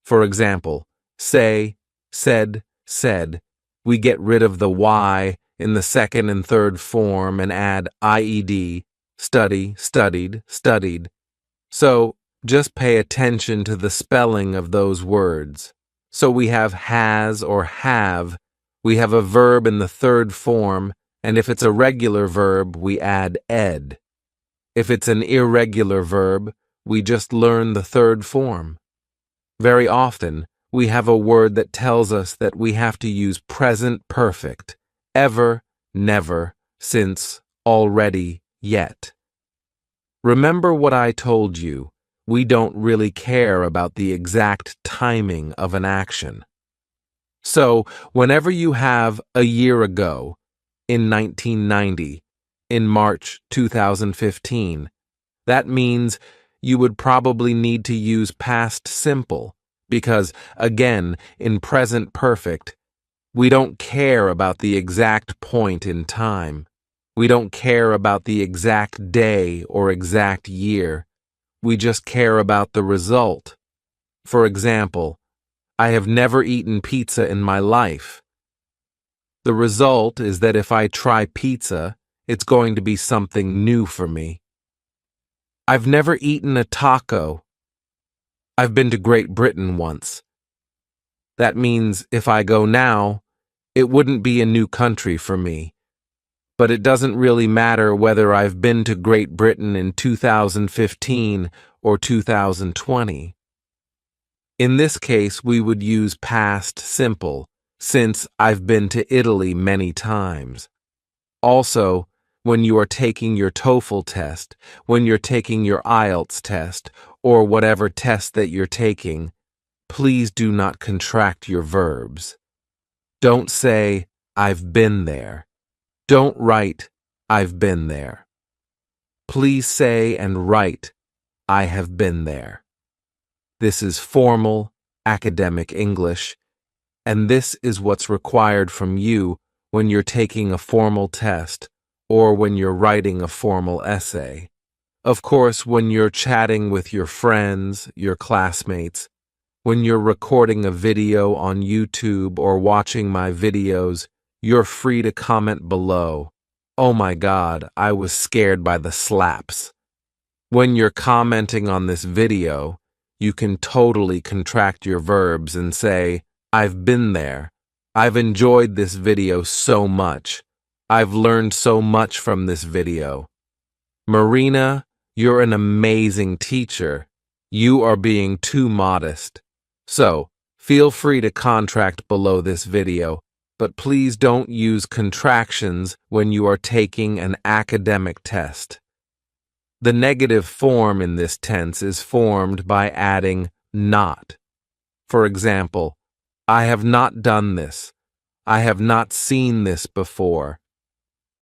For example, say, said, said. We get rid of the Y in the second and third form and add IED, study, studied, studied. So, just pay attention to the spelling of those words. So we have has or have. We have a verb in the third form, and if it's a regular verb, we add ed. If it's an irregular verb, we just learn the third form. Very often, we have a word that tells us that we have to use present perfect, ever, never, since, already, yet. Remember what I told you. We don't really care about the exact timing of an action. So, whenever you have a year ago, in 1990, in March 2015, that means you would probably need to use past simple because, again, in present perfect, we don't care about the exact point in time. We don't care about the exact day or exact year. We just care about the result. For example, I have never eaten pizza in my life. The result is that if I try pizza, it's going to be something new for me. I've never eaten a taco. I've been to Great Britain once. That means if I go now, it wouldn't be a new country for me. But it doesn't really matter whether I've been to Great Britain in 2015 or 2020. In this case, we would use past simple, since I've been to Italy many times. Also, when you are taking your TOEFL test, when you're taking your IELTS test, or whatever test that you're taking, please do not contract your verbs. Don't say, I've been there. Don't write, I've been there. Please say and write, I have been there. This is formal, academic English, And this is what's required from you when you're taking a formal test or when you're writing a formal essay. Of course, when you're chatting with your friends, your classmates, when you're recording a video on YouTube or watching my videos, you're free to comment below. Oh my God, I was scared by the slaps. When you're commenting on this video, you can totally contract your verbs and say, I've been there. I've enjoyed this video so much. I've learned so much from this video. Marina, you're an amazing teacher. You are being too modest. So, feel free to contract below this video, but please don't use contractions when you are taking an academic test. The negative form in this tense is formed by adding not. For example, I have not done this. I have not seen this before.